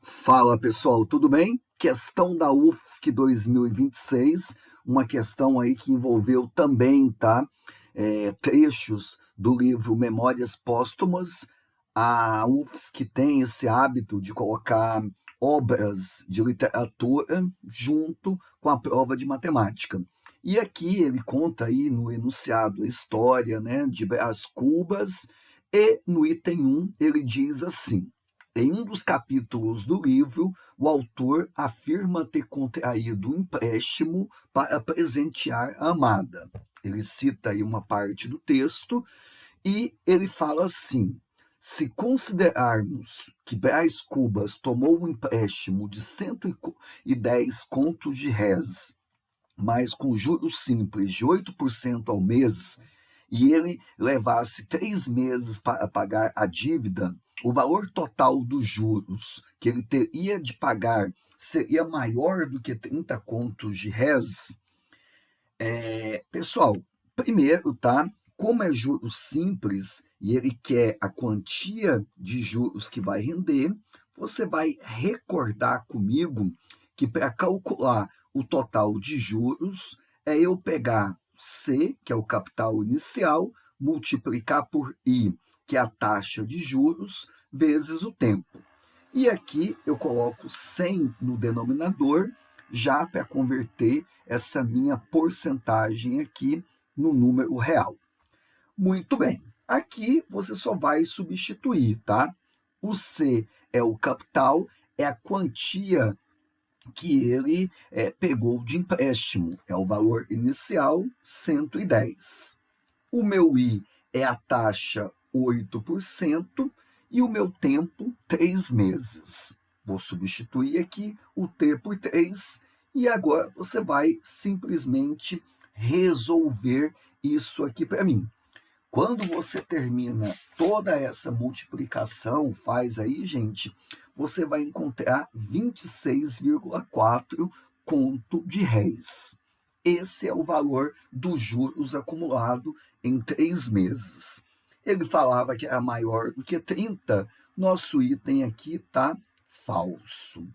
Fala pessoal, tudo bem? Questão da UFSC 2026, uma questão aí que envolveu também, tá? Trechos do livro Memórias Póstumas. A UFSC tem esse hábito de colocar obras de literatura junto com a prova de matemática. E aqui ele conta aí no enunciado a história, né, de Brás Cubas, e no item 1 ele diz assim: em um dos capítulos do livro, o autor afirma ter contraído um empréstimo para presentear a amada. Ele cita aí uma parte do texto e ele fala assim: se considerarmos que Brás Cubas tomou um empréstimo de 110 contos de réis, mas com juros simples de 8% ao mês, e ele levasse 3 meses para pagar a dívida, o valor total dos juros que ele teria de pagar seria maior do que 30 contos de réis. Pessoal, primeiro, tá? Como é juros simples e ele quer a quantia de juros que vai render, você vai recordar comigo que para calcular o total de juros é eu pegar C, que é o capital inicial, multiplicar por I, que é a taxa de juros, vezes o tempo. E aqui eu coloco 100 no denominador, já para converter essa minha porcentagem aqui no número real. Muito bem. Aqui você só vai substituir, tá? O C é o capital, é a quantia que ele pegou de empréstimo, é o valor inicial, 110. O meu I é a taxa 8% e o meu tempo 3 meses. Vou substituir aqui o T por 3 e agora você vai simplesmente resolver isso aqui para mim. Quando você termina toda essa multiplicação, faz aí, gente, você vai encontrar 26,4 conto de réis. Esse é o valor dos juros acumulado em 3 meses. Ele falava que era maior do que 30. Nosso item aqui está falso.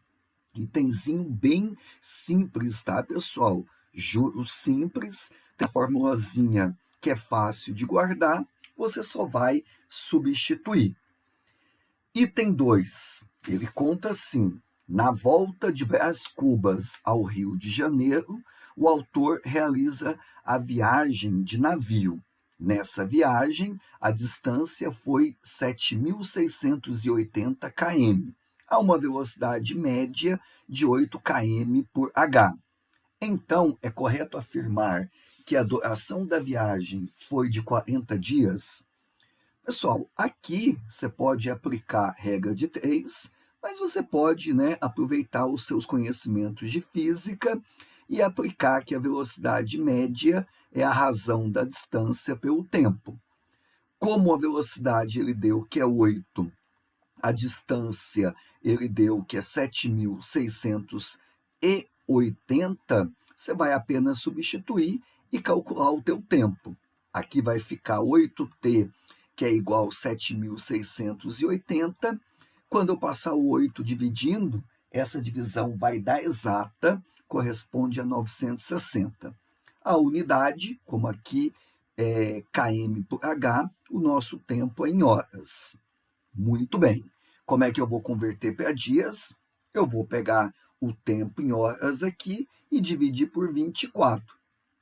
Itemzinho bem simples, tá, pessoal? Juros simples, tem a formulazinha que é fácil de guardar, você só vai substituir. Item 2, ele conta assim: na volta de Brás Cubas ao Rio de Janeiro, o autor realiza a viagem de navio. Nessa viagem, a distância foi 7.680 km, a uma velocidade média de 8 km por h. Então, é correto afirmar que a duração da viagem foi de 40 dias? Pessoal, aqui você pode aplicar regra de 3, mas você pode, né, aproveitar os seus conhecimentos de física e aplicar que a velocidade média é a razão da distância pelo tempo. Como a velocidade ele deu que é 8, a distância ele deu que é 7.680, você vai apenas substituir e calcular o teu tempo. Aqui vai ficar 8t, que é igual a 7.680. Quando eu passar o 8 dividindo, essa divisão vai dar exata, corresponde a 960. A unidade, como aqui é km por h, o nosso tempo é em horas. Muito bem. Como é que eu vou converter para dias? Eu vou pegar o tempo em horas aqui e dividir por 24.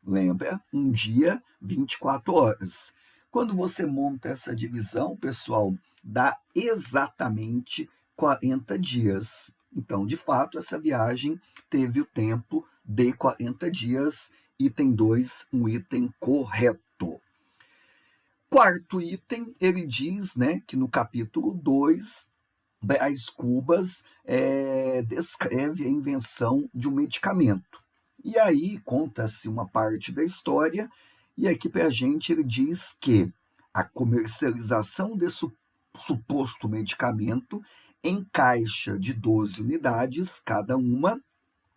Lembra? Um dia, 24 horas. Quando você monta essa divisão, pessoal, dá exatamente 40 dias. Então, de fato, essa viagem teve o tempo de 40 dias. Item 2, um item correto. Quarto item, ele diz, né, que no capítulo 2, Brás Cubas descreve a invenção de um medicamento. E aí conta-se uma parte da história, e aqui para a gente ele diz que a comercialização desse suposto medicamento em caixa de 12 unidades cada uma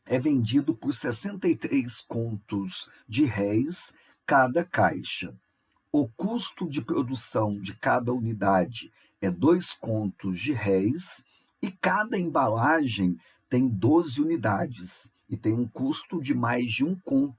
é vendido por 63 contos de réis cada caixa. O custo de produção de cada unidade é 2 contos de réis E cada embalagem tem 12 unidades e tem um custo de mais de R$ 1.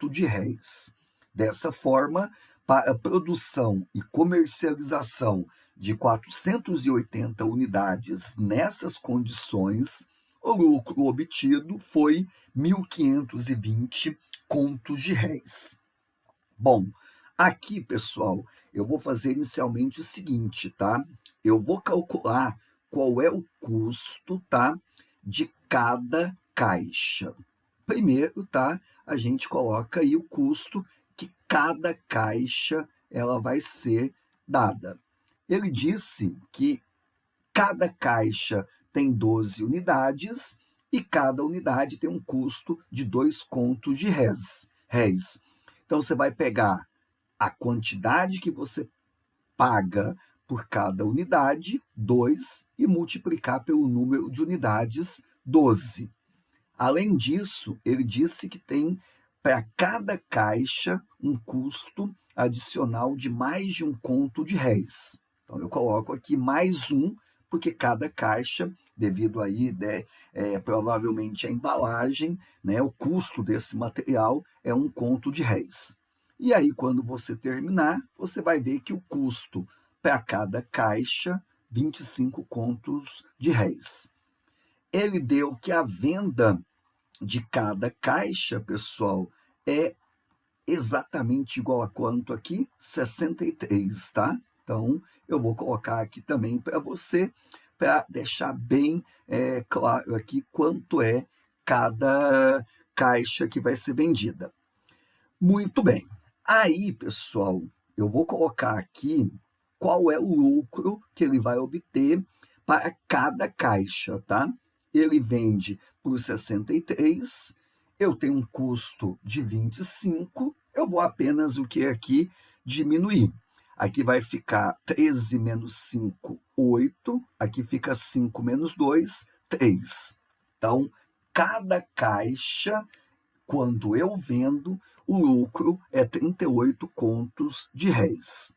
Dessa forma, para a produção e comercialização de 480 unidades nessas condições, o lucro obtido foi 1.520 contos de réis. Bom, aqui, pessoal, eu vou fazer inicialmente o seguinte, tá? Eu vou calcular qual é o custo, tá, de cada caixa. Primeiro, tá, a gente coloca aí o custo que cada caixa ela vai ser dada. Ele disse que cada caixa tem 12 unidades e cada unidade tem um custo de 2 contos de réis. Então, você vai pegar a quantidade que você paga por cada unidade, 2, e multiplicar pelo número de unidades, 12. Além disso, ele disse que tem para cada caixa um custo adicional de mais de 1 conto de réis. Então, eu coloco aqui mais um, porque cada caixa, devido aí, né, provavelmente a embalagem, né, o custo desse material é 1 conto de réis. E aí, quando você terminar, você vai ver que o custo para cada caixa, 25 contos de réis. Ele deu que a venda de cada caixa, pessoal, é exatamente igual a quanto aqui? 63, tá? Então, eu vou colocar aqui também para você, para deixar bem claro aqui quanto é cada caixa que vai ser vendida. Muito bem. Aí, pessoal, eu vou colocar aqui qual é o lucro que ele vai obter para cada caixa, tá? Ele vende por 63, eu tenho um custo de 25, eu vou apenas o que aqui diminuir. Aqui vai ficar 13 menos 5, 8, aqui fica 5 menos 2, 3. Então, cada caixa, quando eu vendo, o lucro é 38 contos de réis.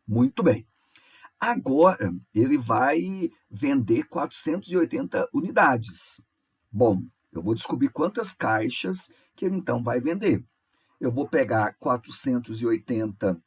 Muito bem. Agora, ele vai vender 480 unidades. Bom, eu vou descobrir quantas caixas que ele então vai vender. Eu vou pegar 480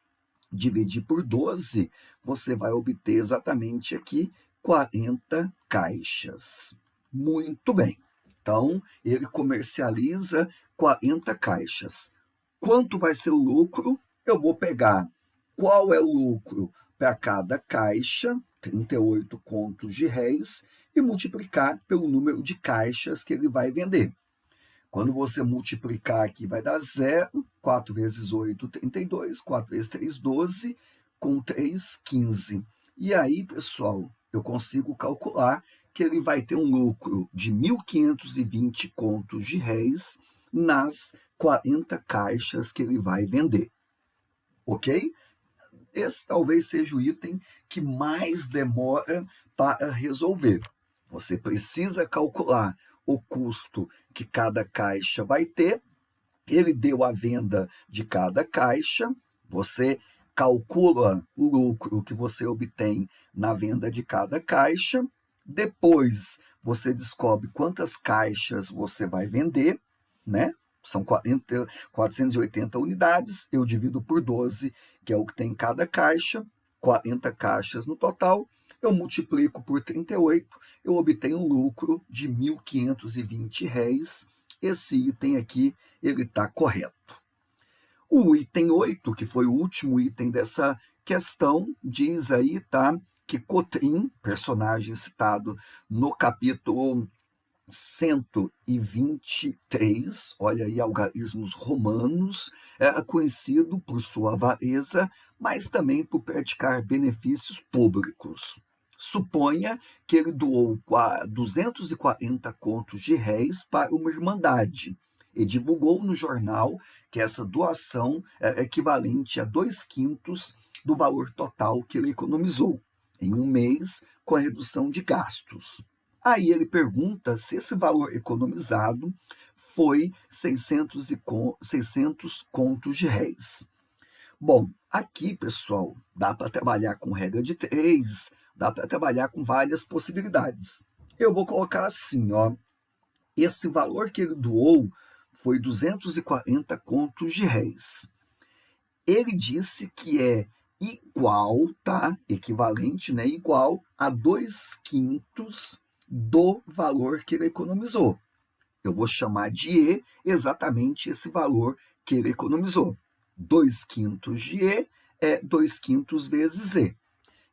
dividir por 12, você vai obter exatamente aqui 40 caixas. Muito bem. Então, ele comercializa 40 caixas. Quanto vai ser o lucro? Eu vou pegar qual é o lucro para cada caixa, 38 contos de réis, e multiplicar pelo número de caixas que ele vai vender. Quando você multiplicar aqui, vai dar 0, 4 vezes 8, 32, 4 vezes 3, 12, com 3, 15. E aí, pessoal, eu consigo calcular que ele vai ter um lucro de 1.520 contos de réis nas 40 caixas que ele vai vender. Ok? Esse talvez seja o item que mais demora para resolver. Você precisa calcular o custo que cada caixa vai ter. Ele deu a venda de cada caixa, você calcula o lucro que você obtém na venda de cada caixa, depois você descobre quantas caixas você vai vender, né? São 480 unidades, eu divido por 12, que é o que tem em cada caixa, 40 caixas no total, eu multiplico por 38, eu obtenho um lucro de 1.520 réis. Esse item aqui, ele está correto. O item 8, que foi o último item dessa questão, diz aí, tá, que Cotrim, personagem citado no capítulo 123, olha aí, algarismos romanos, era conhecido por sua avareza, mas também por praticar benefícios públicos. Suponha que ele doou 240 contos de réis para uma irmandade e divulgou no jornal que essa doação é equivalente a 2/5 do valor total que ele economizou em um mês com a redução de gastos. Aí ele pergunta se esse valor economizado foi 600 contos de réis. Bom, aqui, pessoal, dá para trabalhar com regra de 3, dá para trabalhar com várias possibilidades. Eu vou colocar assim, ó, esse valor que ele doou foi 240 contos de réis. Ele disse que é igual, tá? Equivalente, né? Igual a 2/5 do valor que ele economizou. Eu vou chamar de E exatamente esse valor que ele economizou. 2/5 de E é 2/5 vezes E.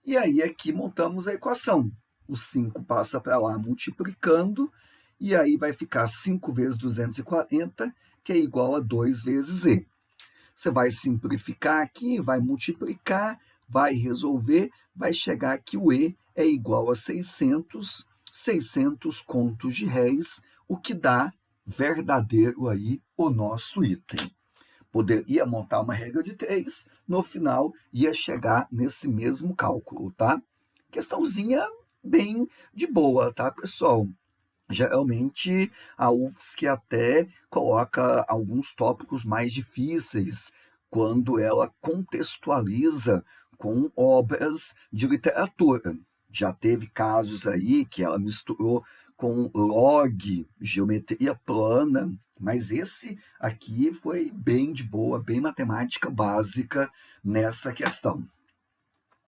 E aí aqui montamos a equação. O 5 passa para lá multiplicando, e aí vai ficar 5 vezes 240, que é igual a 2 vezes E. Você vai simplificar aqui, vai multiplicar, vai resolver, vai chegar que o E é igual a 600 contos de réis, o que dá verdadeiro aí o nosso item. Poderia montar uma regra de 3, no final ia chegar nesse mesmo cálculo, tá? Questãozinha bem de boa, tá, pessoal? Geralmente a UFSC até coloca alguns tópicos mais difíceis quando ela contextualiza com obras de literatura. Já teve casos aí que ela misturou com log, geometria plana, mas esse aqui foi bem de boa, bem matemática básica nessa questão.